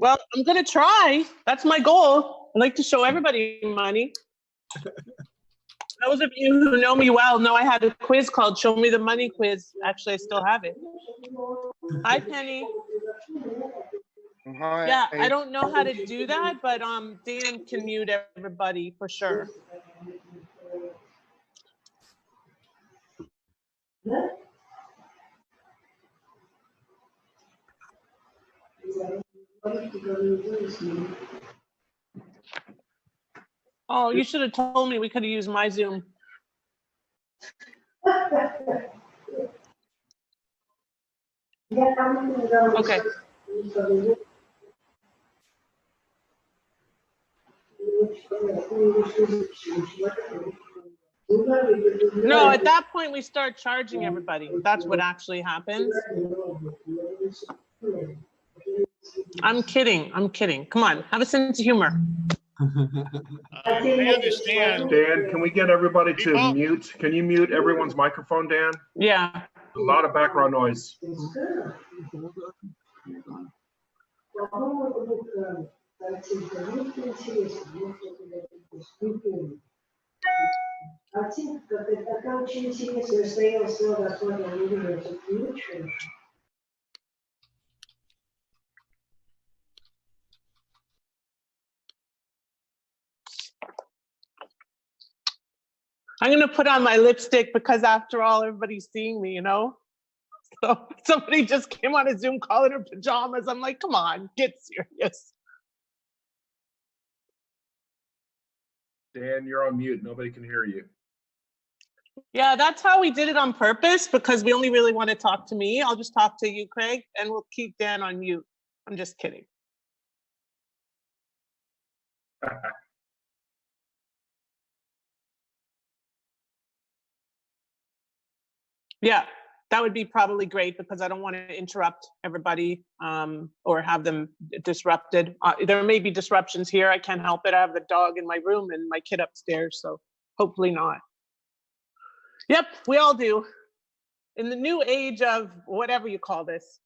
Well, I'm going to try. That's my goal. I like to show everybody money. Those of you who know me well know I had a quiz called Show Me the Money Quiz. Actually, I still have it. Hi, Penny. Hi. Yeah, I don't know how to do that, but Dan can mute everybody for sure. Oh, you should have told me. We could have used my Zoom. Okay. No, at that point we start charging everybody. That's what actually happens. I'm kidding. I'm kidding. Come on, have a sense of humor. I understand. Dan, can we get everybody to mute? Can you mute everyone's microphone, Dan? Yeah. A lot of background noise. I'm going to put on my lipstick because after all, everybody's seeing me, you know? So somebody just came on a Zoom call in her pajamas. I'm like, come on, get serious. Dan, you're on mute. Nobody can hear you. Yeah, that's how we did it on purpose because we only really want to talk to me. I'll just talk to you, Craig, and we'll keep Dan on mute. I'm just kidding. Yeah, that would be probably great because I don't want to interrupt everybody or have them disrupted. There may be disruptions here. I can't help it. I have the dog in my room and my kid upstairs, so hopefully not. Yep, we all do. In the new age of whatever you call this.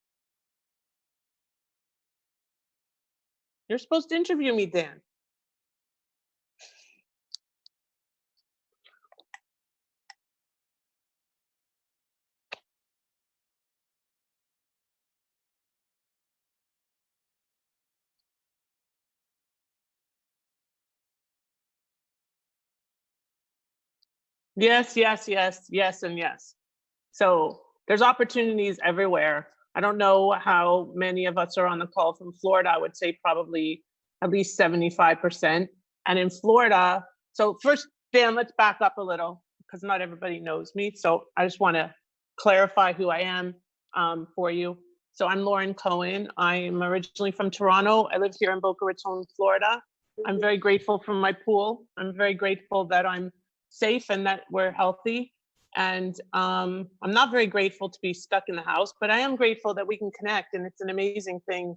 You're supposed to interview me, Dan. Yes, yes, yes, yes, and yes. So there's opportunities everywhere. I don't know how many of us are on the call from Florida. I would say probably at least 75%. And in Florida, so first, Dan, let's back up a little because not everybody knows me. So I just want to clarify who I am for you. So I'm Lauren Cohen. I'm originally from Toronto. I live here in Boca Raton, Florida. I'm very grateful for my pool. I'm very grateful that I'm safe and that we're healthy. And I'm not very grateful to be stuck in the house, but I am grateful that we can connect. And it's an amazing thing.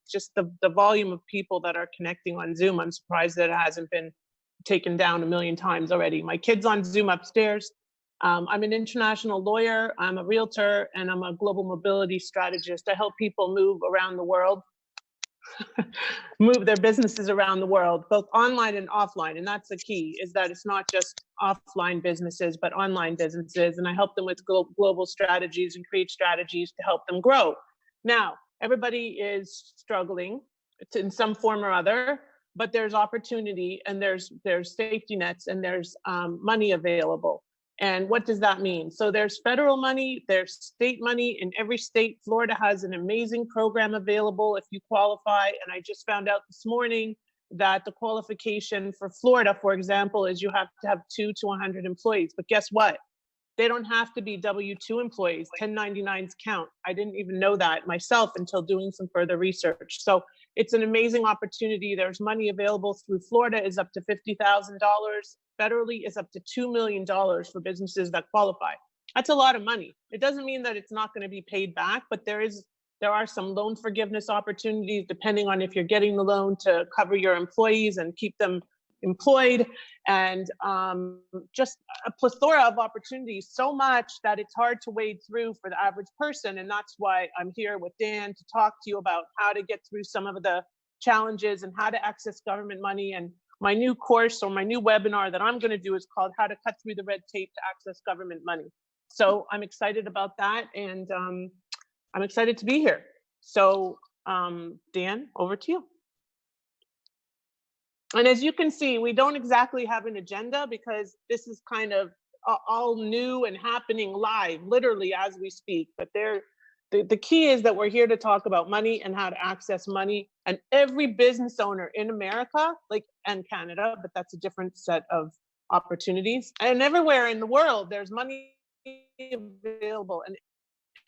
Just the volume of people that are connecting on Zoom. I'm surprised that it hasn't been taken down 1 million times already. My kid's on Zoom upstairs. I'm an international lawyer. I'm a realtor and I'm a global mobility strategist. I help people move around the world. Move their businesses around the world, both online and offline. And that's the key, is that it's not just offline businesses, but online businesses. And I help them with global strategies and create strategies to help them grow. Now, everybody is struggling in some form or other, but there's opportunity and there's safety nets and there's money available. And what does that mean? So there's federal money, there's state money. In every state, Florida has an amazing program available if you qualify. And I just found out this morning that the qualification for Florida, for example, is you have to have 2 to 100 employees. But guess what? They don't have to be W-2 employees. 1099s count. I didn't even know that myself until doing some further research. So it's an amazing opportunity. There's money available through Florida is up to $50,000. Federally is up to $2 million for businesses that qualify. That's a lot of money. It doesn't mean that it's not going to be paid back, but there are some loan forgiveness opportunities depending on if you're getting the loan to cover your employees and keep them employed, and just a plethora of opportunities, so much that it's hard to wade through for the average person. And that's why I'm here with Dan to talk to you about how to get through some of the challenges and how to access government money. And my new course or my new webinar that I'm going to do is called How to Cut Through the Red Tape to Access Government Money. So I'm excited about that, and I'm excited to be here. So Dan, over to you. And as you can see, we don't exactly have an agenda because this is kind of all new and happening live, literally as we speak. But the key is that we're here to talk about money and how to access money. And every business owner in America, and Canada, but that's a different set of opportunities. And everywhere in the world, there's money available, and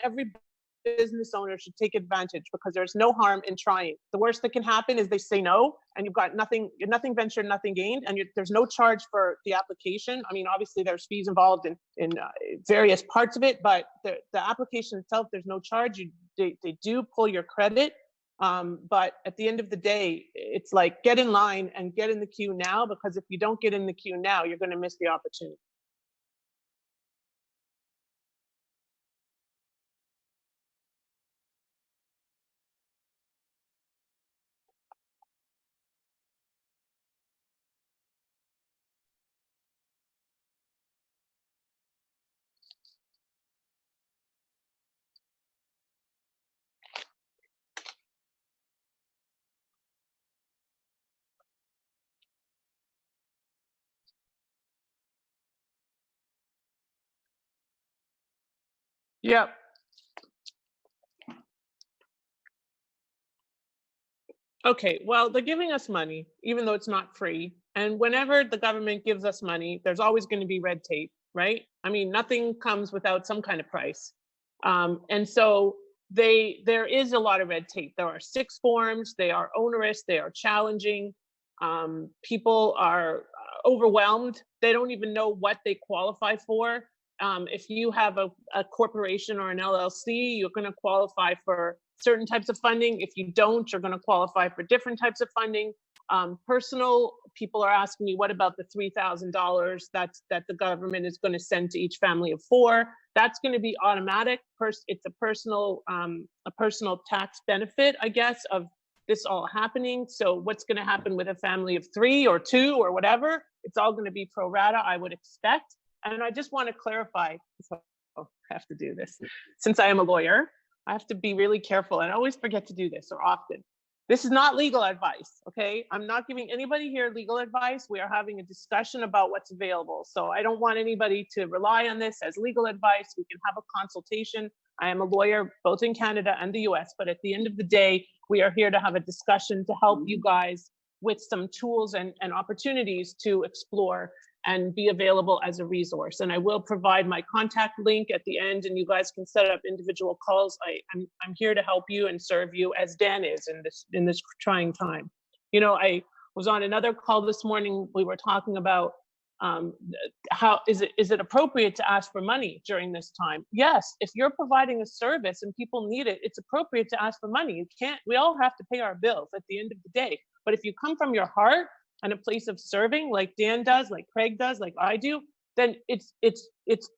every business owner should take advantage because there's no harm in trying. The worst that can happen is they say no, and you've got nothing ventured, nothing gained, and there's no charge for the application. I mean, obviously there's fees involved in various parts of it, but the application itself, there's no charge. They do pull your credit, but at the end of the day, it's like get in line and get in the queue now, because if you don't get in the queue now, you're going to miss the opportunity. Yep. Okay, well, they're giving us money, even though it's not free. And whenever the government gives us money, there's always going to be red tape, right? I mean, nothing comes without some kind of price. And so there is a lot of red tape. There are 6 forms. They are onerous. They are challenging. People are overwhelmed. They don't even know what they qualify for. If you have a corporation or an LLC, you're going to qualify for certain types of funding. If you don't, you're going to qualify for different types of funding. Personal, people are asking me, what about the $3,000 that the government is going to send to each family of 4? That's going to be automatic. It's a personal tax benefit, I guess, of this all happening. So what's going to happen with a family of 3 or 2 or whatever? It's all going to be pro rata, I would expect. And I just want to clarify, so I have to do this. Since I am a lawyer, I have to be really careful, and I always forget to do this, or often. This is not legal advice, okay? I'm not giving anybody here legal advice. We are having a discussion about what's available. So I don't want anybody to rely on this as legal advice. We can have a consultation. I am a lawyer both in Canada and the US, but at the end of the day, we are here to have a discussion to help you guys with some tools and opportunities to explore and be available as a resource. And I will provide my contact link at the end, and you guys can set up individual calls. I'm here to help you and serve you, as Dan is in this trying time. You know, I was on another call this morning. We were talking about how is it appropriate to ask for money during this time? Yes, if you're providing a service and people need it, it's appropriate to ask for money. We all have to pay our bills at the end of the day. But if you come from your heart and a place of serving, like Dan does, like Craig does, like I do, then it's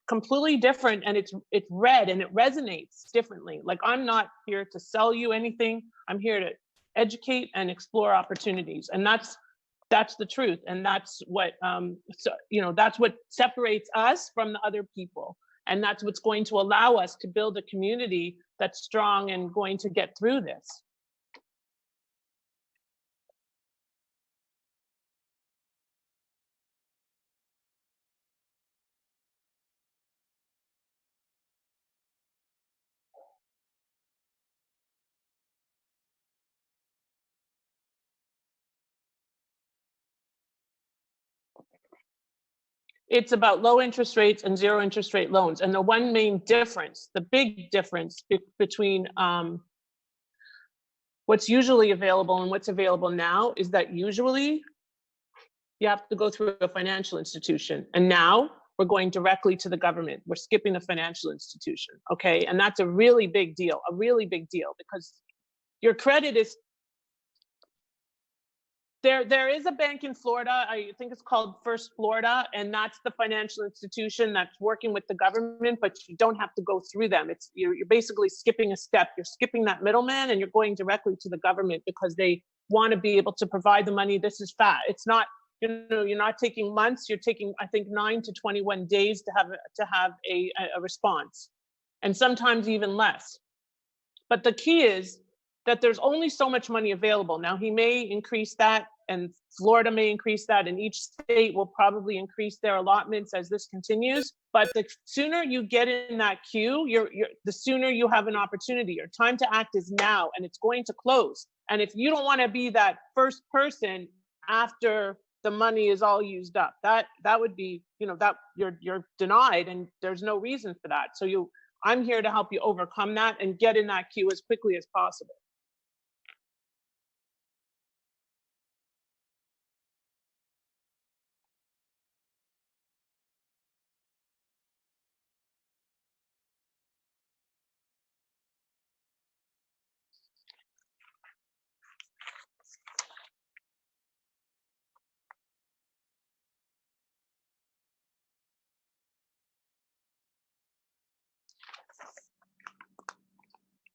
completely different, and it's read and it resonates differently. Like, I'm not here to sell you anything. I'm here to educate and explore opportunities, and that's the truth, and that's what that's what separates us from the other people, and that's what's going to allow us to build a community that's strong and going to get through this. It's about low interest rates and 0 interest rate loans. And the one main difference, the big difference between what's usually available and what's available now, is that usually you have to go through a financial institution. And now we're going directly to the government. We're skipping the financial institution, okay? And that's a really big deal, because your credit is, There is a bank in Florida, I think it's called First Florida, and that's the financial institution that's working with the government, but you don't have to go through them. You're basically skipping a step. You're skipping that middleman, and you're going directly to the government, because they want to be able to provide the money, this is fast. It's not, you're not taking months, you're taking, I think, 9 to 21 days to have a response, and sometimes even less. But the key is that there's only so much money available. Now, he may increase that, and Florida may increase that, and each state will probably increase their allotments as this continues. But the sooner you get in that queue, the sooner you have an opportunity. Your time to act is now, and it's going to close. And if you don't want to be that first person after the money is all used up, that would be, that you're denied, and there's no reason for that. So I'm here to help you overcome that and get in that queue as quickly as possible.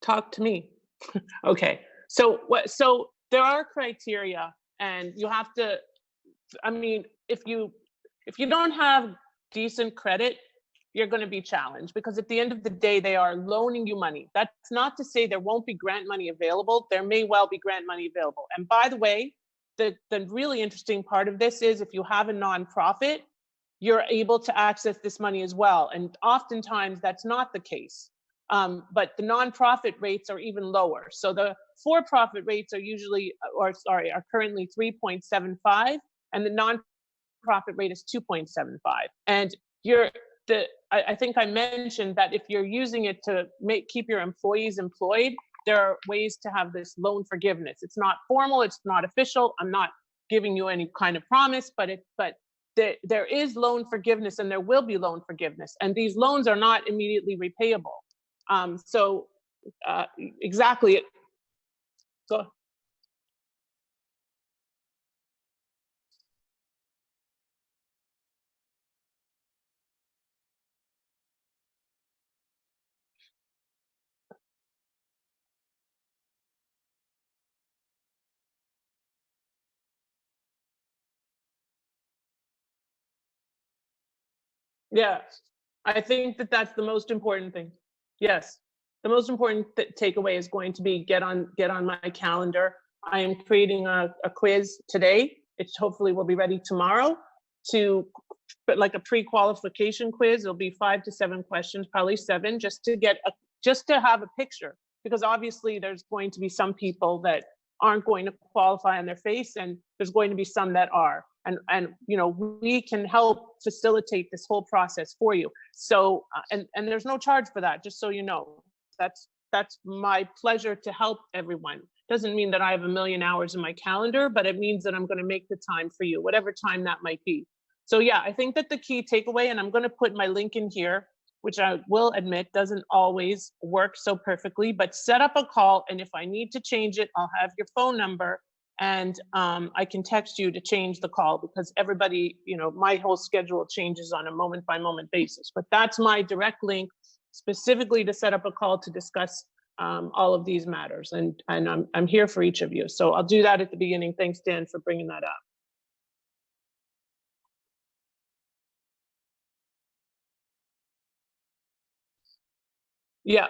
Talk to me. Okay. So there are criteria, and you have to, I mean, if you don't have decent credit, you're going to be challenged, because at the end of the day, they are loaning you money. That's not to say there won't be grant money available. There may well be grant money available. And by the way, the really interesting part of this is if you have a nonprofit, you're able to access this money as well. And oftentimes that's not the case. But the nonprofit rates are even lower. So the for-profit rates are are currently 3.75, and the nonprofit rate is 2.75. And I think I mentioned that if you're using it to keep your employees employed, there are ways to have this loan forgiveness. It's not formal, it's not official. I'm not giving you any kind of promise, but there is loan forgiveness, and there will be loan forgiveness. And these loans are not immediately repayable. Exactly. So yeah, I think that's the most important thing. Yes, the most important takeaway is going to be get on my calendar. I am creating a quiz today. It hopefully will be ready tomorrow, to put like a pre-qualification quiz. It'll be 5 to 7 questions, probably 7, just to have a picture, because obviously there's going to be some people that aren't going to qualify on their face, and there's going to be some that are. And we can help facilitate this whole process for you. So and there's no charge for that, just so you know. That's my pleasure to help everyone. Doesn't mean that I have a million hours in my calendar, but it means that I'm going to make the time for you, whatever time that might be. So yeah, I think that the key takeaway, and I'm going to put my link in here, which I will admit doesn't always work so perfectly, but set up a call, and if I need to change it, I'll have your phone number, and I can text you to change the call, because everybody, my whole schedule changes on a moment by moment basis. But that's my direct link, specifically to set up a call to discuss all of these matters, and I'm here for each of you. So I'll do that at the beginning. Thanks, Dan, for bringing that up. Yeah.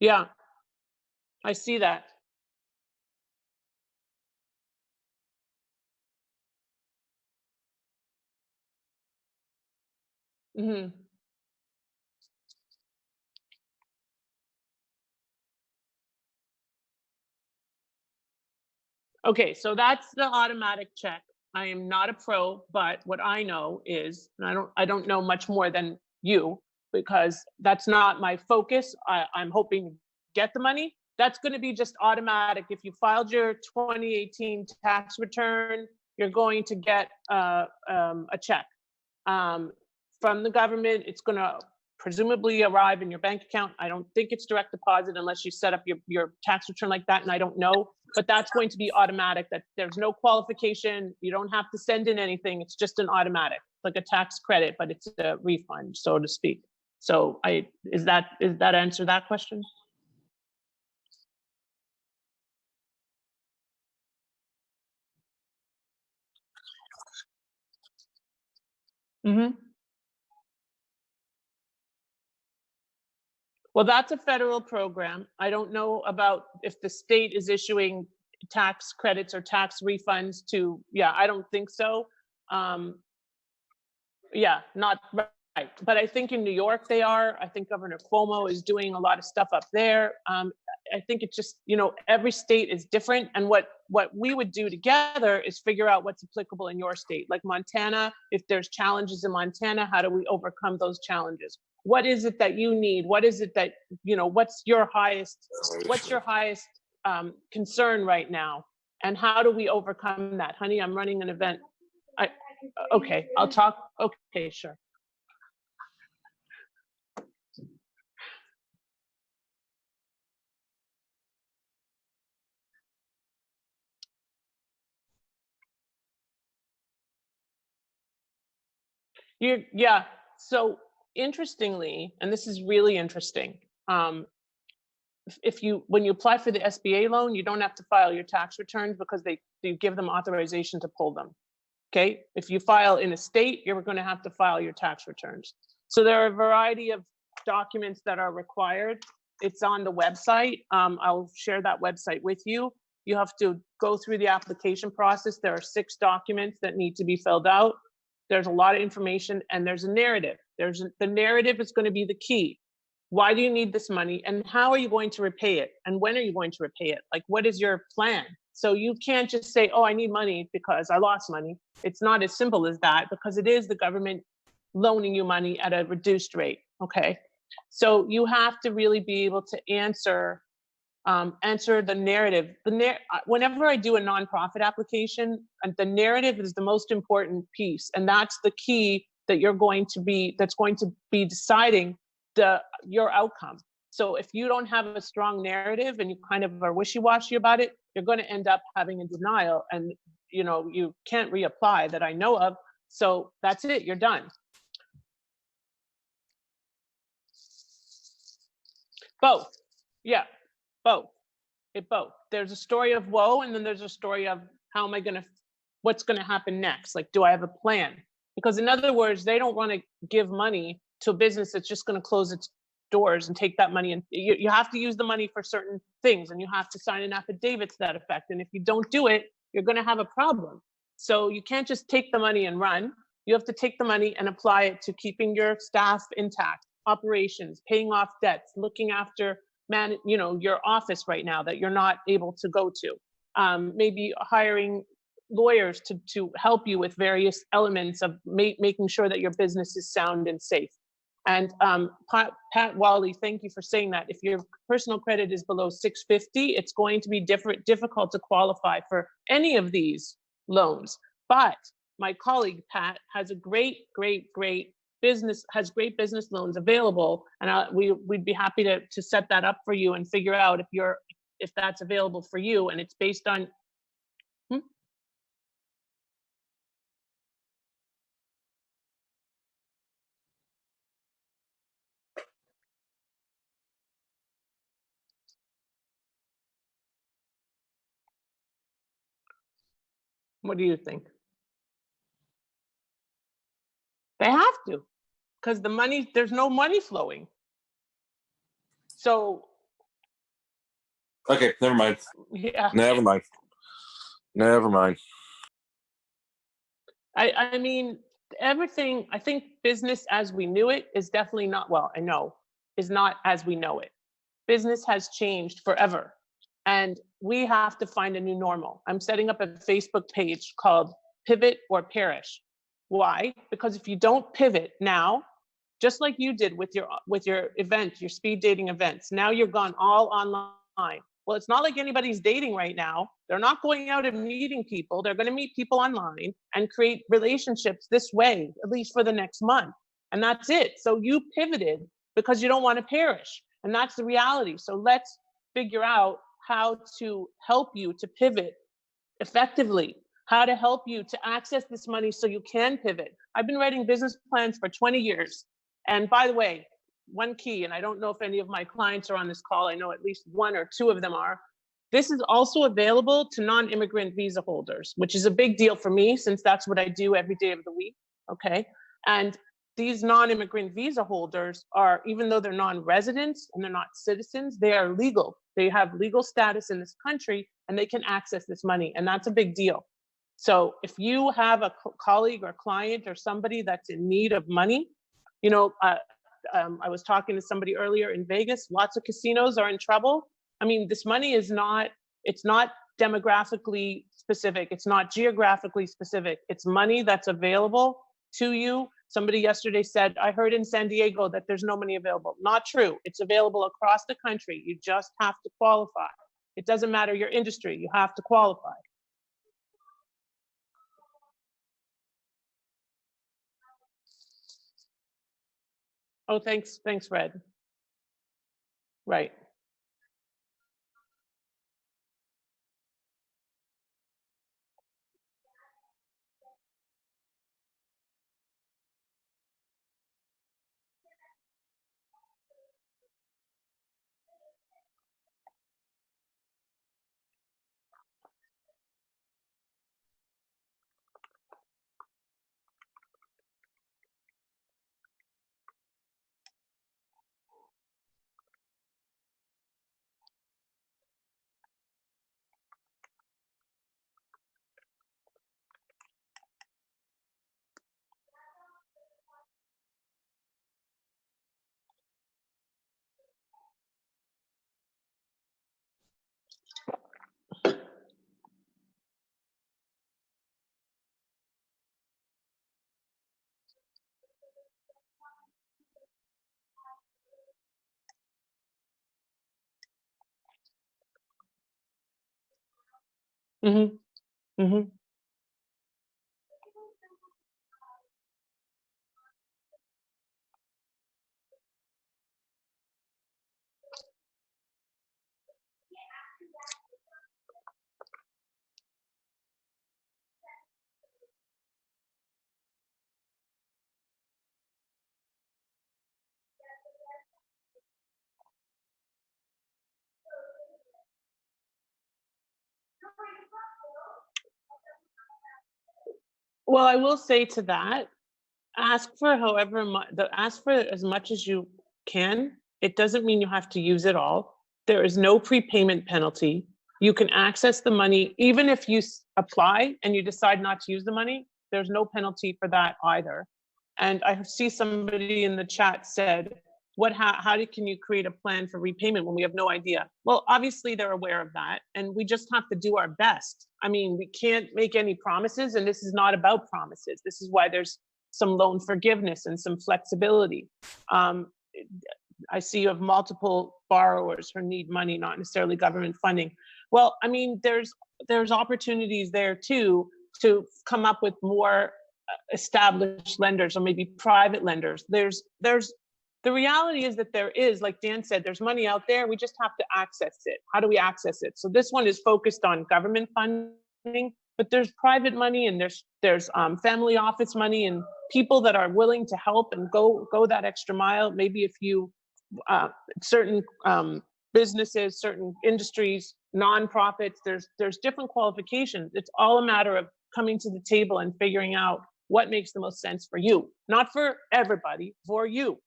Yeah, I see that. Hmm. Okay, so that's the automatic check. I am not a pro, but what I know is, and I don't know much more than you, because that's not my focus. I'm hoping to get the money. That's going to be just automatic. If you filed your 2018 tax return, you're going to get a check from the government. It's going to presumably arrive in your bank account. I don't think it's direct deposit unless you set up your tax return like that, and I don't know, but that's going to be automatic. That there's no qualification. You don't have to send in anything. It's just an automatic, like a tax credit, but it's a refund, so to speak. So is that answer that question? Mm-hmm. Well, that's a federal program. I don't know about if the state is issuing tax credits or tax refunds to, yeah, I don't think so. Yeah, not right. But I think in New York they are. I think Governor Cuomo is doing a lot of stuff up there. I think it's just, every state is different. And what we would do together is figure out what's applicable in your state. Like Montana, if there's challenges in Montana, how do we overcome those challenges? What is it that you need? What is it that, what's your highest concern right now? And how do we overcome that? Honey, I'm running an event. Okay, I'll talk. Okay, sure. Yeah, so interestingly, and this is really interesting, when you apply for the SBA loan, you don't have to file your tax returns because you give them authorization to pull them. Okay, if you file in a state, you're going to have to file your tax returns. So there are a variety of documents that are required. It's on the website. I'll share that website with you. You have to go through the application process. There are 6 documents that need to be filled out. There's a lot of information, and there's a narrative. The narrative is going to be the key. Why do you need this money, and how are you going to repay it, and when are you going to repay it? Like, what is your plan? So you can't just say, oh, I need money because I lost money. It's not as simple as that, because it is the government loaning you money at a reduced rate, okay? So you have to really be able to answer the narrative. Whenever I do a nonprofit application, the narrative is the most important piece, and that's the key that's going to be deciding your outcome. So if you don't have a strong narrative and you kind of are wishy-washy about it, you're going to end up having a denial, and you can't reapply that I know of. So that's it, you're done. Both, yeah, both. Both. There's a story of woe, and then there's a story of what's going to happen next. Like, do I have a plan? Because in other words, they don't want to give money to a business that's just going to close its doors and take that money. And you have to use the money for certain things, and you have to sign an affidavit to that effect. And if you don't do it, you're going to have a problem. So you can't just take the money and run. You have to take the money and apply it to keeping your staff intact, operations, paying off debts, looking after your office right now that you're not able to go to, maybe hiring lawyers to help you with various elements of making sure that your business is sound and safe. And Pat Wally, thank you for saying that. If your personal credit is below 650, it's going to be difficult to qualify for any of these loans. But my colleague Pat has a great business loans available, and we'd be happy to set that up for you and figure out if that's available for you, and it's based on. What do you think? They have to, because there's no money flowing. So. Okay, never mind. Yeah. Never mind. I mean, everything, I think business as we knew it is definitely not, is not as we know it. Business has changed forever, and we have to find a new normal. I'm setting up a Facebook page called Pivot or Perish. Why? Because if you don't pivot now, just like you did with your event, your speed dating events, now you're gone all online. Well, it's not like anybody's dating right now. They're not going out and meeting people. They're going to meet people online and create relationships this way, at least for the next month. And that's it. So you pivoted because you don't want to perish. And that's the reality. So let's figure out how to help you to pivot effectively, how to help you to access this money so you can pivot. I've been writing business plans for 20 years. And by the way, one key, and I don't know if any of my clients are on this call, I know at least 1 or 2 of them are, this is also available to non-immigrant visa holders, which is a big deal for me since that's what I do every day of the week, okay? And these non-immigrant visa holders are, even though they're non-residents and they're not citizens, they are legal. They have legal status in this country and they can access this money. And that's a big deal. So if you have a colleague or client or somebody that's in need of money, you know, I was talking to somebody earlier in Vegas, lots of casinos are in trouble. I mean, this money is not, it's not demographically specific. It's not geographically specific. It's money that's available to you. Somebody yesterday said, I heard in San Diego that there's no money available. Not true. It's available across the country. You just have to qualify. It doesn't matter your industry. You have to qualify. Oh, thanks, Fred. Right. Mm-hmm. Mm-hmm. Well, I will say to that, ask for however much, ask for as much as you can. It doesn't mean you have to use it all. There is no prepayment penalty. You can access the money, even if you apply and you decide not to use the money, there's no penalty for that either. And I see somebody in the chat said, can you create a plan for repayment when we have no idea? Well, obviously they're aware of that and we just have to do our best. I mean, we can't make any promises and this is not about promises. This is why there's some loan forgiveness and some flexibility. I see you have multiple borrowers who need money, not necessarily government funding. Well, I mean, there's opportunities there too to come up with more established lenders or maybe private lenders. The reality is that there is, like Dan said, there's money out there. We just have to access it. How do we access it? So this one is focused on government funding, but there's private money and there's family office money and people that are willing to help and go that extra mile. Maybe if you certain businesses, certain industries, nonprofits, there's different qualifications. It's all a matter of coming to the table and figuring out what makes the most sense for you, not for everybody, for you.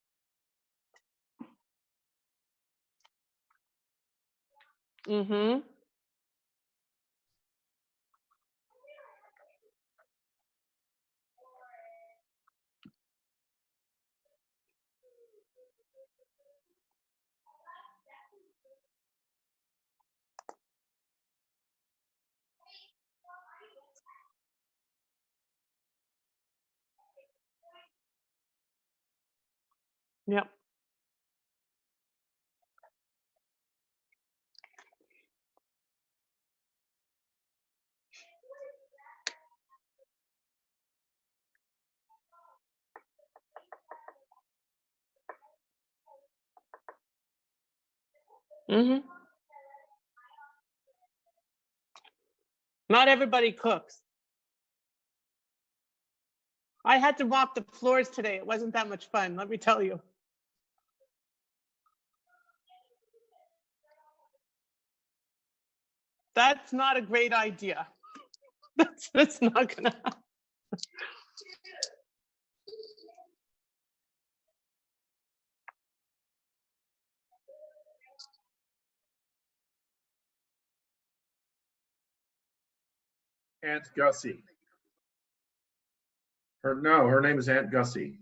Mm-hmm. Yep. Mm-hmm. Not everybody cooks. I had to mop the floors today. It wasn't that much fun, let me tell you. That's not a great idea. That's not gonna happen. Aunt Gussie. Her name is Aunt Gussie.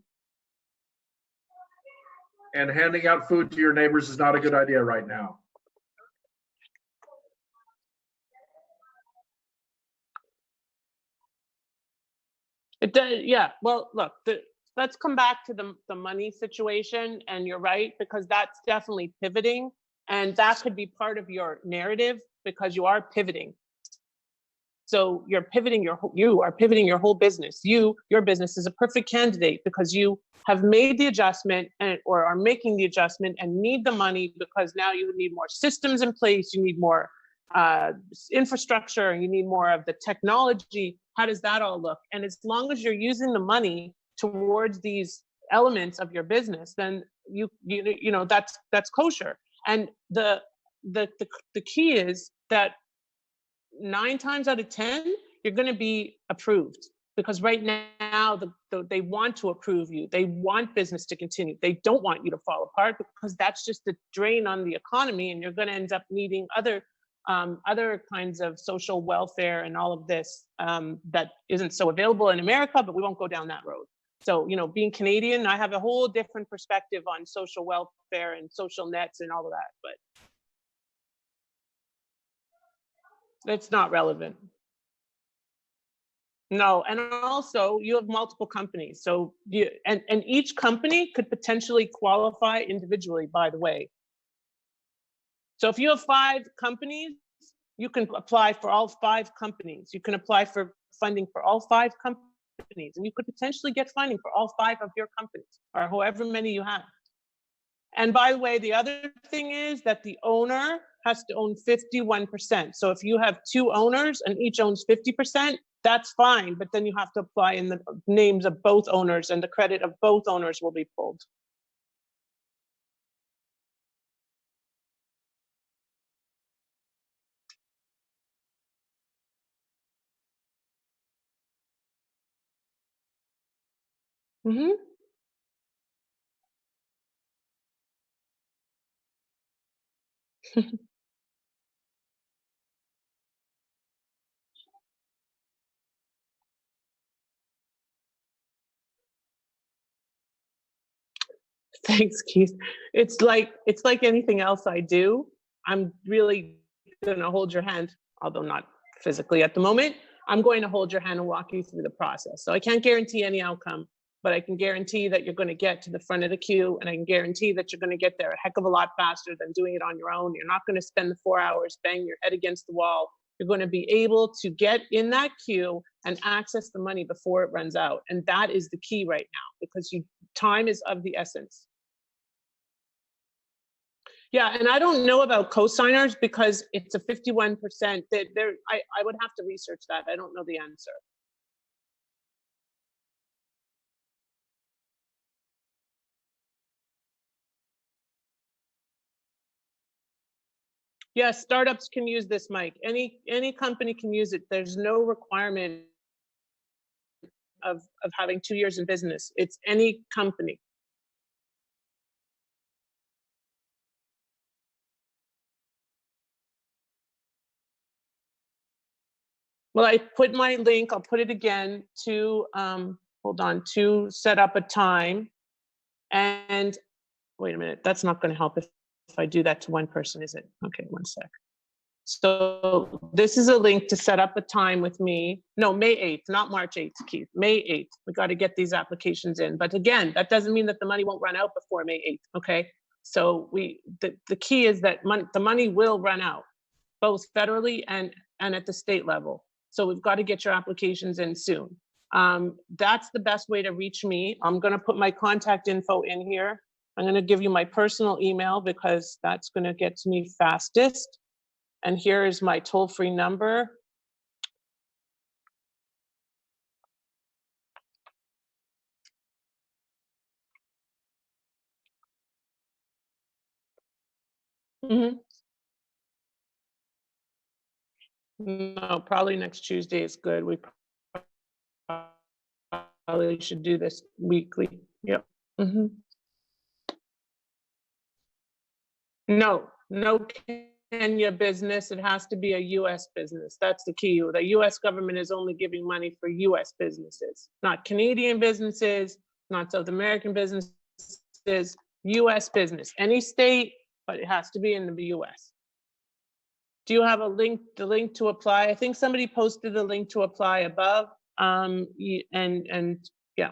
And handing out food to your neighbors is not a good idea right now. It does, yeah. Well, look, let's come back to the money situation, and you're right, because that's definitely pivoting, and that could be part of your narrative because you are pivoting. So you're pivoting you are pivoting your whole business. Your business is a perfect candidate because you have made the adjustment or are making the adjustment and need the money because now you need more systems in place. You need more infrastructure, and you need more of the technology. How does that all look? And as long as you're using the money towards these elements of your business, then you know that's kosher. And the key is that 9 times out of 10, you're going to be approved, because right now they want to approve you. They want business to continue. They don't want you to fall apart, because that's just a drain on the economy, and you're going to end up needing other kinds of social welfare and all of this that isn't so available in America, but we won't go down that road. So, being Canadian, I have a whole different perspective on social welfare and social nets and all of that, but it's not relevant. No, and also you have multiple companies. So and each company could potentially qualify individually, by the way. So if you have 5 companies, you can apply for all 5 companies. You can apply for funding for all 5 companies, and you could potentially get funding for all 5 of your companies, or however many you have. And by the way, the other thing is that the owner has to own 51%. So if you have 2 owners and each owns 50%, that's fine. But then you have to apply in the names of both owners, and the credit of both owners will be pulled. Mm-hmm. Thanks, Keith. It's like anything else I do. I'm really going to hold your hand, although not physically at the moment. I'm going to hold your hand and walk you through the process. So I can't guarantee any outcome, but I can guarantee that you're going to get to the front of the queue, and I can guarantee that you're going to get there a heck of a lot faster than doing it on your own. You're not going to spend the 4 hours banging your head against the wall. You're going to be able to get in that queue and access the money before it runs out. And that is the key right now, because time is of the essence. Yeah, and I don't know about co-signers because it's a 51%. I would have to research that. I don't know the answer. Yes, startups can use this, Mike. Any company can use it. There's no requirement of having 2 years in business. It's any company. Well, I put my link, I'll put it again, to, hold on, to set up a time. And wait a minute, that's not going to help if I do that to one person, is it? Okay, one sec. So this is a link to set up a time with me. No, May 8th, not March 8th, Keith. May 8th. We got to get these applications in. But again, that doesn't mean that the money won't run out before May 8th, okay? So the key is that the money will run out, both federally and at the state level. So we've got to get your applications in soon. That's the best way to reach me. I'm going to put my contact info in here. I'm going to give you my personal email because that's going to get to me fastest. And here is my toll-free number. Mm-hmm. No, probably next Tuesday is good. We probably should do this weekly. Yep. Mm-hmm. No Kenya business, it has to be a US business. That's the key. The US government is only giving money for US businesses, not Canadian businesses, not South American businesses, US business. Any state, but it has to be in the US. Do you have a link, the link to apply? I think somebody posted the link to apply above. And yeah.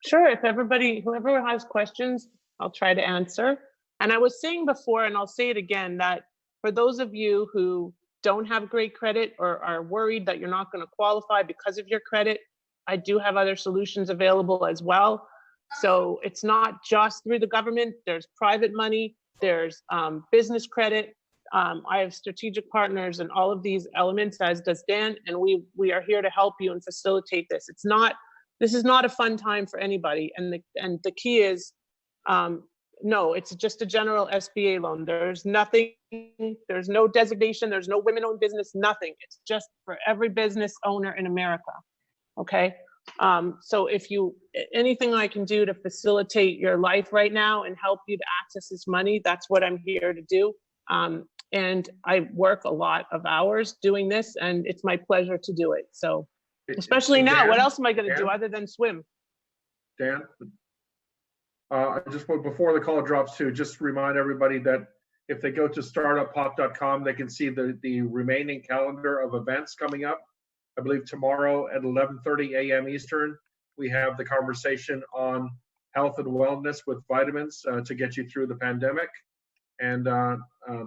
Sure, if everybody, whoever has questions, I'll try to answer. And I was saying before, and I'll say it again, that for those of you who don't have great credit or are worried that you're not going to qualify because of your credit, I do have other solutions available as well. So it's not just through the government, there's private money, there's business credit. I have strategic partners and all of these elements, as does Dan, and we are here to help you and facilitate this. This is not a fun time for anybody. And the key is, no, it's just a general SBA loan. There's nothing, there's no designation, there's no women-owned business, nothing. It's just for every business owner in America, okay? So if anything I can do to facilitate your life right now and help you to access this money, that's what I'm here to do. And I work a lot of hours doing this, and it's my pleasure to do it. So. Especially now, Dan, what else am I going to do other than swim? Dan, just before the call drops too, just remind everybody that if they go to startuppop.com, they can see the remaining calendar of events coming up. I believe tomorrow at 11:30 a.m. Eastern, we have the conversation on health and wellness with vitamins to get you through the pandemic. And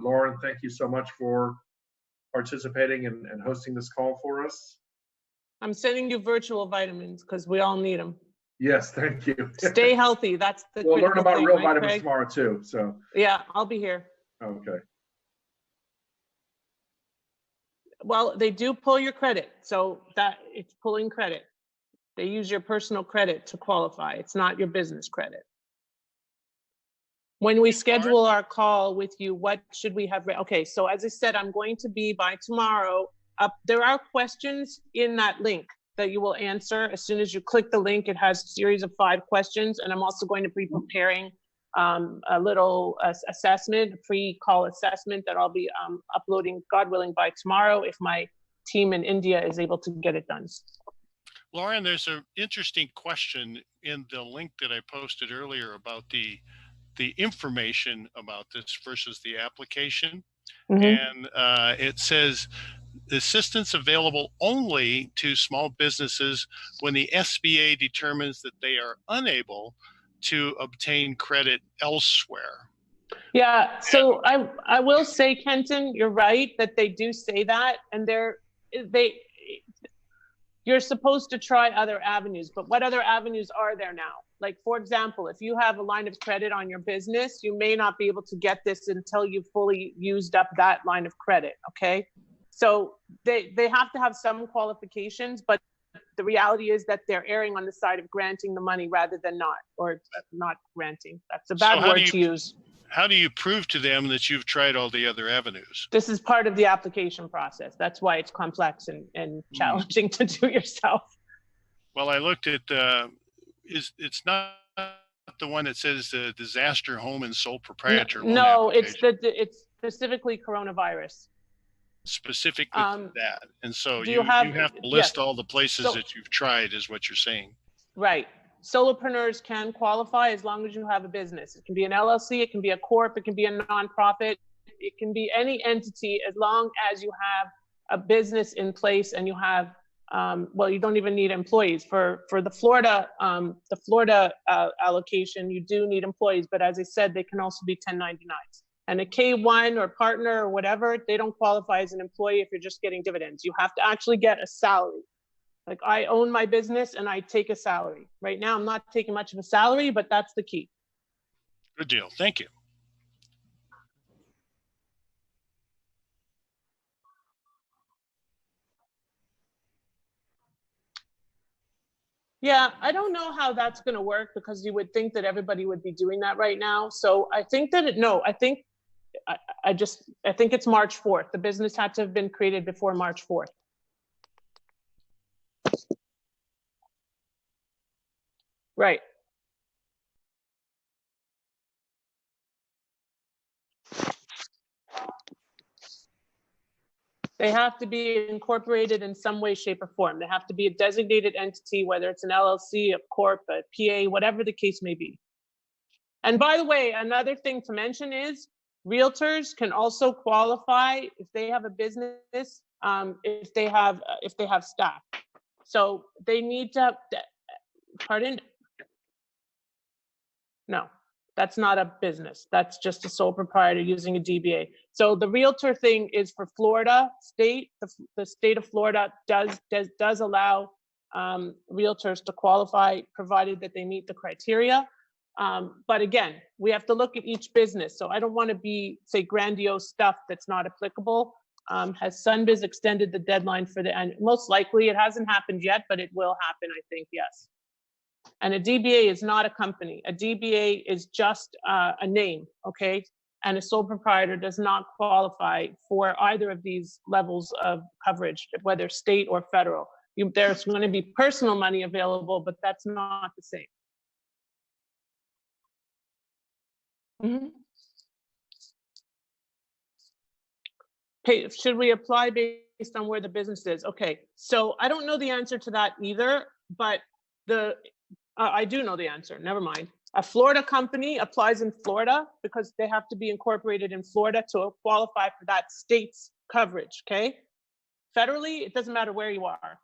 Lauren, thank you so much for participating and hosting this call for us. I'm sending you virtual vitamins because we all need them. Yes, thank you. Stay healthy. That's the We'll learn about thing, real right, vitamins Craig? tomorrow too. So yeah, I'll be here. Okay. Well, they do pull your credit, so that it's pulling credit. They use your personal credit to qualify. It's not your business credit. When we schedule our call with you, what should we have? Okay, so as I said, I'm going to be by tomorrow. There are questions in that link that you will answer. As soon as you click the link, it has a series of 5 questions. And I'm also going to be preparing a little assessment, a pre-call assessment that I'll be uploading, God willing, by tomorrow if my team in India is able to get it done. Lauren, there's an interesting question in the link that I posted earlier about the information about this versus the application. Mm-hmm. And it says, assistance available only to small businesses when the SBA determines that they are unable to obtain credit elsewhere. Yeah, so I will say, Kenton, you're right that they do say that, and you're supposed to try other avenues, but what other avenues are there now? Like, for example, if you have a line of credit on your business, you may not be able to get this until you've fully used up that line of credit, okay? So they have to have some qualifications, but the reality is that they're erring on the side of granting the money rather than not, or not granting. That's a bad word to use. How do you prove to them that you've tried all the other avenues? This is part of the application process. That's why it's complex and challenging to do yourself. Well, I looked at, it's not the one that says the disaster home and sole proprietor loan application. It's specifically coronavirus. Specifically that. And so you have to list all the places that you've tried is what you're saying. Right. Solopreneurs can qualify as long as you have a business. It can be an LLC, it can be a corp, it can be a nonprofit, it can be any entity as long as you have a business in place and you have, well, you don't even need employees. For the Florida allocation, you do need employees, but as I said, they can also be 1099s. And a K1 or partner or whatever, they don't qualify as an employee if you're just getting dividends. You have to actually get a salary. Like, I own my business and I take a salary. Right now, I'm not taking much of a salary, but that's the key. Good deal. Thank you. Yeah, I don't know how that's going to work because you would think that everybody would be doing that right now. So I think that I think it's March 4th. The business had to have been created before March 4th. Right. They have to be incorporated in some way, shape, or form. They have to be a designated entity, whether it's an LLC, a corp, a PA, whatever the case may be. And by the way, another thing to mention is realtors can also qualify if they have a business, if they have staff. So they need to, pardon? No, that's not a business. That's just a sole proprietor using a DBA. So the realtor thing is for Florida state. The state of Florida does allow realtors to qualify, provided that they meet the criteria. But again, we have to look at each business. So I don't want to say grandiose stuff that's not applicable. Has Sunbiz extended the deadline for the end? Most likely it hasn't happened yet, but it will happen, I think, yes. And a DBA is not a company. A DBA is just a name, okay? And a sole proprietor does not qualify for either of these levels of coverage, whether state or federal. There's going to be personal money available, but that's not the same. Okay, should we apply based on where the business is? Okay, so I don't know the answer to that either, but I do know the answer, never mind. A Florida company applies in Florida because they have to be incorporated in Florida to qualify for that state's coverage, okay? Federally, it doesn't matter where you are.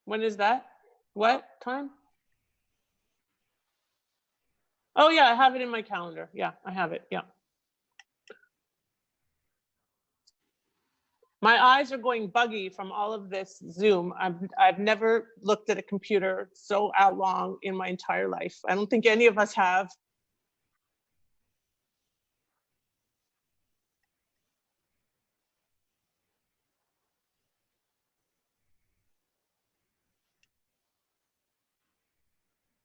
When is that? What time? Oh yeah, I have it in my calendar. Yeah, I have it, yeah. My eyes are going buggy from all of this Zoom. I've never looked at a computer so out long in my entire life. I don't think any of us have.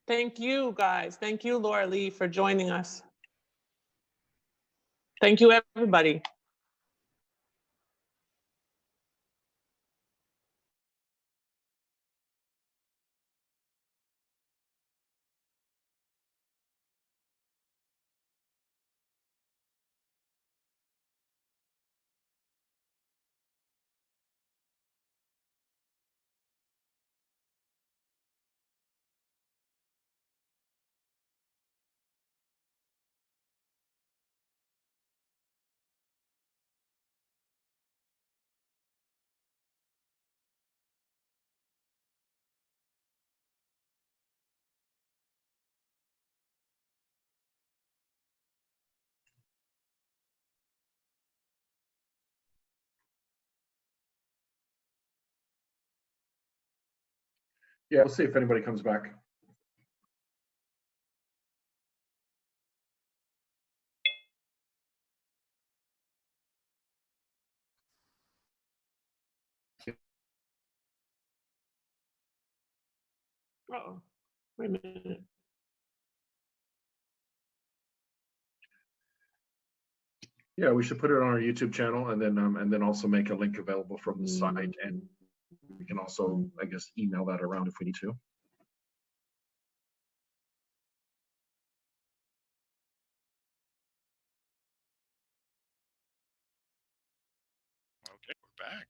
Thank you, guys. Thank you, Laura Lee, for joining us. Thank you, everybody. Yeah, we'll see if anybody comes back. Uh-oh, wait a minute. Yeah, we should put it on our YouTube channel and then also make a link available from the site, and we can also, I guess, email that around if we need to. Okay, we're back.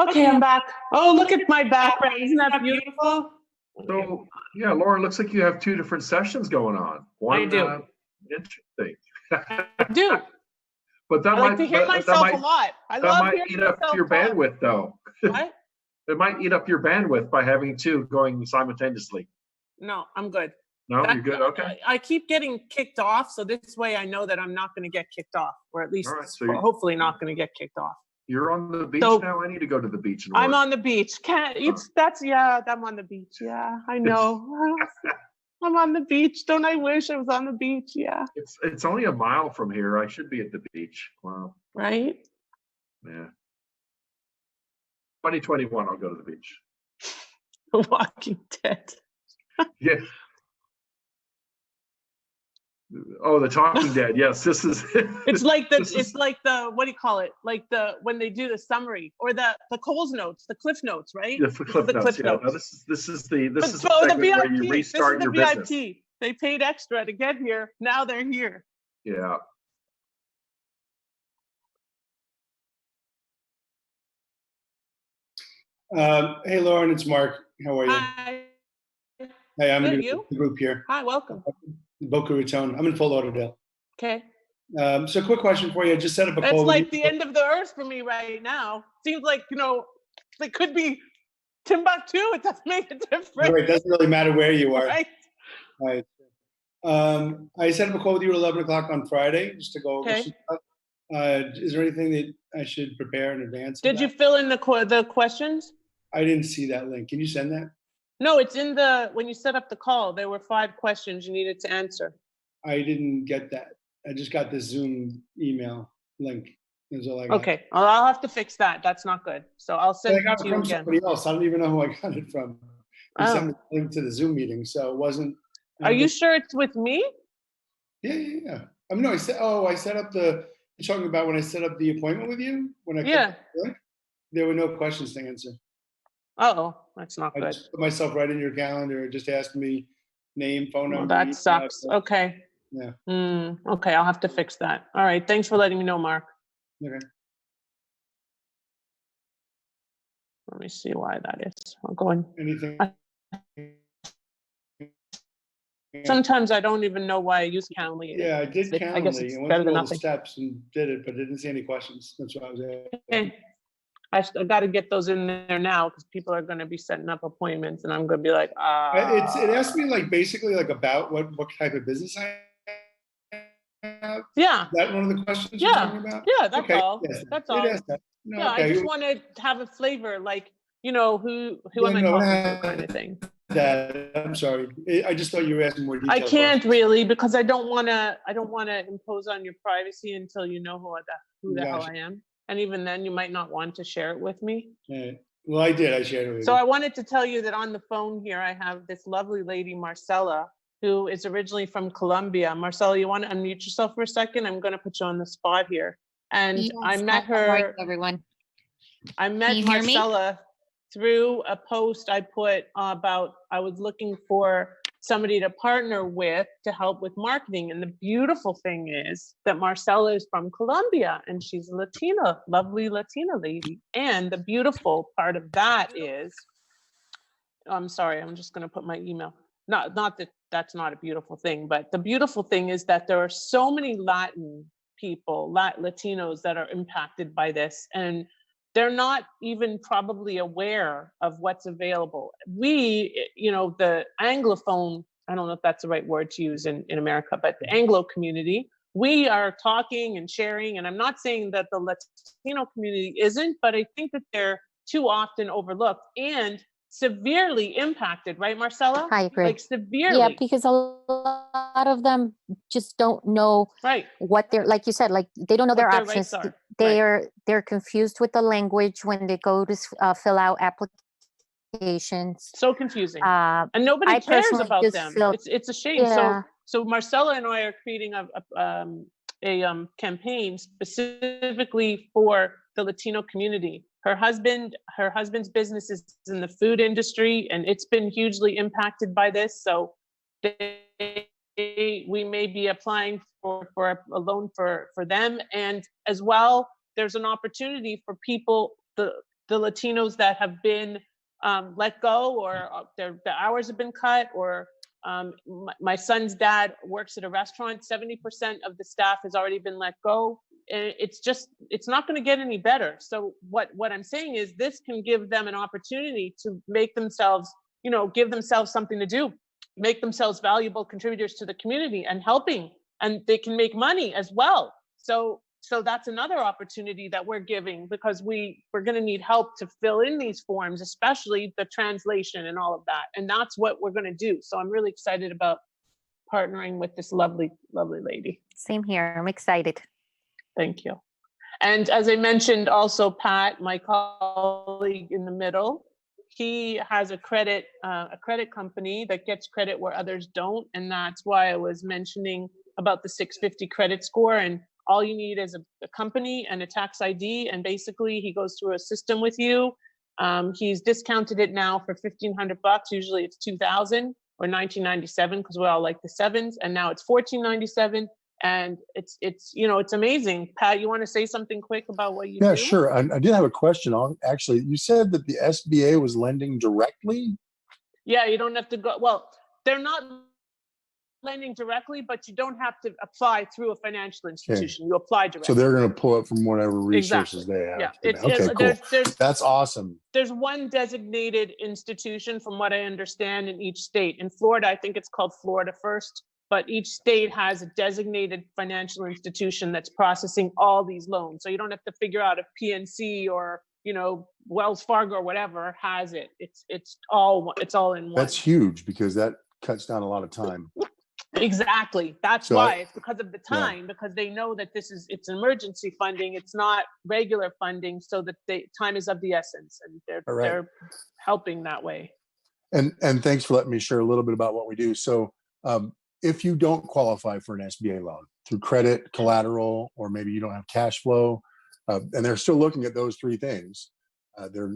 Okay, I'm back. Oh, look at my background. Isn't that beautiful? So, yeah, Laura, looks like you have two different sessions going on. One, I do. interesting. I do. But that I like might, to hear that myself might, a lot. I that love might hearing eat up myself your talk. bandwidth though. What? It might eat up your bandwidth by having two going simultaneously. No, I'm good. No, That- you're good. Okay. I keep getting kicked off, so this way I know that I'm not going to get kicked off, or at least All right, so you- hopefully not going to get kicked off. You're on the beach So- now. I need to go to the beach and I'm work. on the beach. I'm on the beach. Yeah, I know. I'm on the beach. Don't I wish I was on the beach? Yeah. It's only a mile from here. I should be at the beach. Wow. Right? Yeah. 2021, I'll go to the beach. The Walking Dead. Yeah. Oh, the Talking Dead. Yes, this is. It's like This is- it's like the, what do you call it? Like when they do the summary or the Coles notes, the Cliff Notes, right? Yeah, for This is Cliff the Notes. Cliff Yeah. Notes. No, this is the But segment where you this is restart the your VIP. business. They paid extra to get here. Now they're here. Yeah. Hey, Lauren, it's Mark. How are you? Hi. Hey, I'm Good, in you? the group here, Hi, welcome. Boca Raton. I'm in Fort Lauderdale. Okay. So quick question for you. I just set up a That's call. with like you. the end of the earth for me right now. Seems like, it could be Timbuktu. It doesn't make a difference. Right, it doesn't really matter where you are. Right? Right. I set up a call with you at 11 o'clock on Friday just to go over Okay. some stuff. Is there anything that I should prepare in advance? of Did you that? fill in the questions? I didn't see that link. Can you send that? No, it's in when you set up the call, there were 5 questions you needed to answer. I didn't get that. I just got the Zoom email link. That's all I got. Okay, well, I'll have to fix that. That's not good. So I'll But send I it got to it you from again. somebody else. I don't even know who I got it from. He Oh. sent me the link to the Zoom meeting, so it wasn't. Are you sure it's with me? Yeah. I mean, no, I set up you're talking about when I set up the appointment with you? When I Yeah. clicked the link? There were no questions to answer. Uh-oh, that's not I good. just put myself right in your calendar. It just asked me name, phone Well, number. that email sucks. address. Okay. Yeah. Okay, I'll have to fix that. All right, thanks for letting me know, Mark. Okay. Let me see why that is. I'll go in. Anything? Sometimes I don't even know why I use Calendly. Yeah, I did Calendly. I guess it's I went better through than all the nothing. steps and did it, but didn't see any questions. That's why I was asking. Okay. I got to get those in there now because people are going to be setting up appointments and I'm going to be like, It asked me basically about what type of business I have. Yeah, Is that one of the questions you're talking about? yeah, that's Okay, all. yes, That's it all. asked that. No, Yeah, okay. I just want to have a flavor, like, who Yeah, am I no, talking to kind of thing. I'm sorry. I just thought you were asking more details. I can't really because I don't want to impose on your privacy until you know who the hell Gotcha. I am. And even then you might not want to share it with me. Yeah. Well, I did. I shared it with So you. I wanted to tell you that on the phone here, I have this lovely lady, Marcella, who is originally from Colombia. Marcella, you want to unmute yourself for a second? I'm going to put you on the spot here. And I Yes, met hi, how are you, her. everyone. I met you hear me? Marcella through a post I put about I was looking for somebody to partner with to help with marketing. And the beautiful thing is that Marcella is from Colombia and she's a Latina, lovely Latina lady. And the beautiful part of that is, I'm sorry, I'm just going to put my email. Not that that's not a beautiful thing, but the beautiful thing is that there are so many Latin people, Latinos that are impacted by this. And they're not even probably aware of what's available. We, the Anglophone, I don't know if that's the right word to use in America, but the Anglo community, we are talking and sharing. And I'm not saying that the Latino community isn't, but I think that they're too often overlooked and severely impacted, right, Marcella? I agree. Like severely. Yeah, because a lot of them just don't know Right. what they're, like you said, they don't know their What their options. rights are. They're confused with the language when they go to fill out applications. So confusing. Uh, And nobody I cares personally about just them. feel- It's a shame. Yeah. So Marcella and I are creating a campaign specifically for the Latino community. Her husband's business is in the food industry, and it's been hugely impacted by this. So we may be applying for a loan for them, and as well, there's an opportunity for people, the Latinos that have been let go, or the hours have been cut, or my son's dad works at a restaurant. 70% of the staff has already been let go. it's not going to get any better. So what I'm saying is this can give them an opportunity to make themselves, give themselves something to do, make themselves valuable contributors to the community and helping, and they can make money as well. So that's another opportunity that we're giving, because we're going to need help to fill in these forms, especially the translation and all of that. And that's what we're going to do. So I'm really excited about partnering with this lovely, lovely lady. Same here. I'm excited. Thank you. And as I mentioned, also Pat, my colleague in the middle, he has a credit company that gets credit where others don't. And that's why I was mentioning about the 650 credit score. And all you need is a company and a tax ID. And basically he goes through a system with you. He's discounted it now for $1,500. Usually it's 2,000 or 1997, because we all like the sevens. And now it's 1497. And it's amazing. Pat, you want to say something quick about what you do? Yeah, sure. I did have a question on, actually, you said that the SBA was lending directly? Yeah, you don't have to go, well, they're not lending directly, but you don't have to apply through a financial institution. You apply directly. So they're going to pull it from whatever resources Exactly. they have. Yeah. Okay, cool. That's awesome. There's one designated institution, from what I understand, in each state. In Florida, I think it's called Florida First. But each state has a designated financial institution that's processing all these loans. So you don't have to figure out if PNC or, Wells Fargo or whatever has it. It's all in one. That's huge, because that cuts down a lot of time. Exactly. That's why it's because of the time, because they know that it's emergency funding. It's not regular funding, so that time is of the essence, and they're helping that way. And thanks for letting me share a little bit about what we do. So, if you don't qualify for an SBA loan through credit, collateral, or maybe you don't have cash flow, and they're still looking at those three things, they're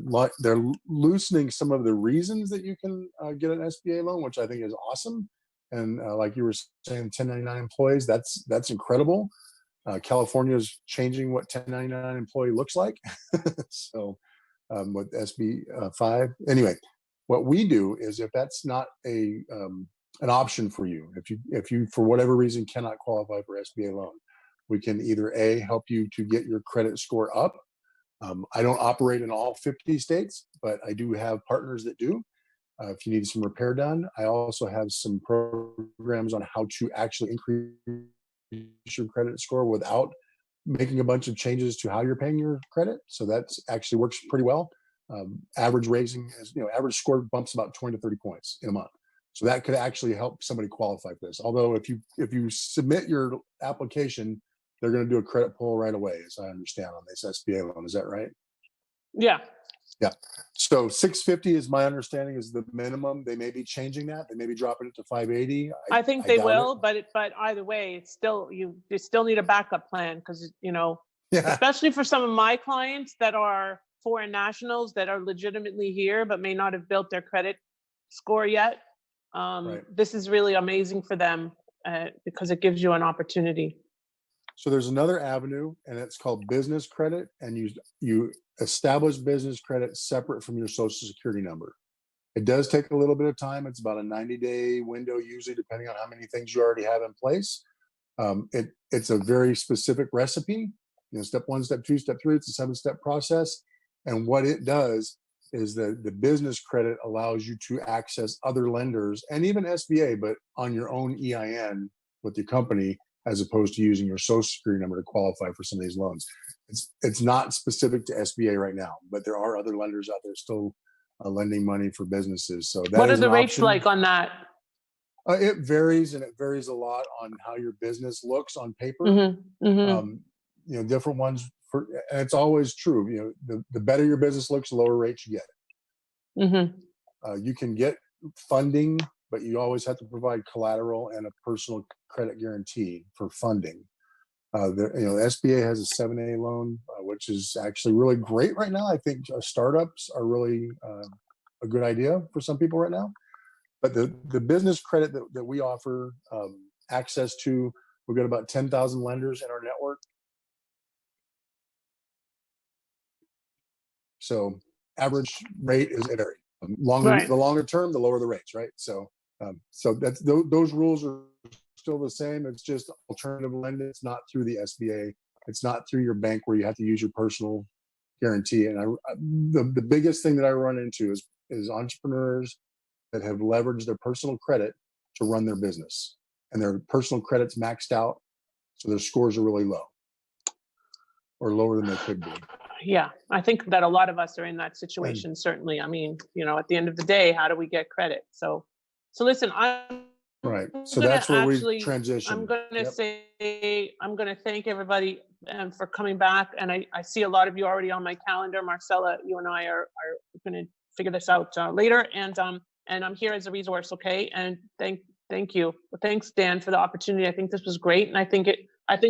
loosening some of the reasons that you can get an SBA loan, which I think is awesome. And like you were saying, 1099 employees, that's incredible. California is changing what 1099 employee looks like. So with SB 5, anyway, what we do is, if that's not an option for you, if you for whatever reason cannot qualify for SBA loan, we can either help you to get your credit score up. I don't operate in all 50 states, but I do have partners that do. If you need some repair done, I also have some programs on how to actually increase your credit score without making a bunch of changes to how you're paying your credit. So that actually works pretty well. Average score bumps about 20 to 30 points in a month. So that could actually help somebody qualify for this. Although if you submit your application, they're going to do a credit pull right away, as I understand, on this SBA loan. Is that right? Yeah. Yeah. So 650 is my understanding is the minimum. They may be changing that. They may be dropping it to 580. I think they will, but either way, it's still you still need a backup plan, because especially for some of my clients that are foreign nationals that are legitimately here but may not have built their credit score yet. This is really amazing for them because it gives you an opportunity. So there's another avenue, and it's called business credit, and you establish business credit separate from your social security number. It does take a little bit of time. It's about a 90-day window, usually, depending on how many things you already have in place. It's a very specific recipe. Step 1, step 2, step 3. It's a 7-step process. And what it does is the business credit allows you to access other lenders and even SBA, but on your own EIN with your company, as opposed to using your social security number to qualify for some of these loans. It's not specific to SBA right now, but there are other lenders out there still lending money for businesses. So that what are is the an rates option. like on that? It varies, and it varies a lot on how your business looks on paper. Different ones, and it's always true. The better your business looks, the lower rates you get. You can get funding, but you always have to provide collateral and a personal credit guarantee for funding. The SBA has a 7A loan, which is actually really great right now. I think startups are really a good idea for some people right now. But the business credit that we offer access to, we've got about 10,000 lenders in our network. So average rate is varies. The longer term, the lower the rates, right? So that's those rules are still the same. It's just alternative lending. It's not through the SBA It's not through your bank where you have to use your personal guarantee. And the biggest thing that I run into is entrepreneurs that have leveraged their personal credit to run their business, and their personal credit's maxed out, so their scores are really low or lower than they could be. Yeah, I think that a lot of us are in that situation, certainly. I mean, you know, at the end of the day, how do we get credit? So listen, Right. So gonna that's where we actually- transition. I'm going to Yep. say, I'm going to thank everybody for coming back. And I see a lot of you already on my calendar. Marcella, you and I are going to figure this out later. And I'm here as a resource. Okay. And thank you. Well, thanks, Dan, for the opportunity. I think this was great. And I think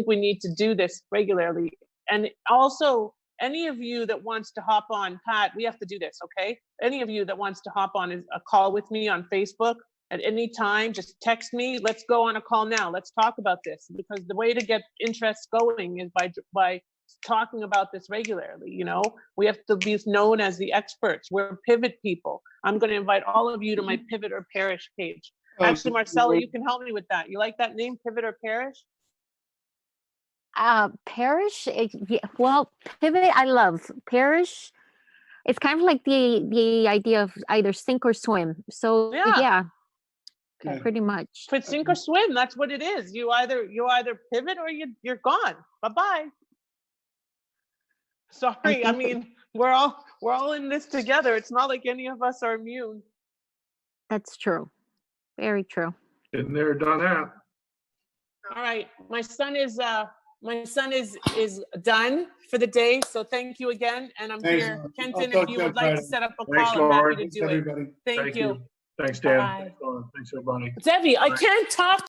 we need to do this regularly. And also, any of you that wants to hop on, Pat, we have to do this. Okay. Any of you that wants to hop on a call with me on Facebook, at any time, just text me. Let's go on a call now. Let's talk about this, because the way to get interest going is by talking about this regularly. You know, we have to be known as the experts. We're pivot people. I'm going to invite all of you to my Pivot or Perish page. Actually, Marcella, you can help me with that. You like that name, Pivot or Perish? Parish, yeah, well, pivot, I love. Parish, it's kind of like the idea of either sink or swim. So Yeah. Okay. pretty much. But sink or swim, that's what it is. You either pivot or you're gone. Bye-bye. Sorry, I mean, we're all in this together. It's not like any of us are immune. That's true. Very true. Been there, done that. All right, my son is done for the day. So thank you again, and I'm Thanks, here, Lauren. Kenton. I'll If talk you to you would like to Friday. set up a Thanks, call, I'm happy Lauren. to Thanks, do it. everybody. Thank you. Thanks, Dan. Bye. Thanks, Lauren. Thanks, everybody. Debbie, I Bye. can't talk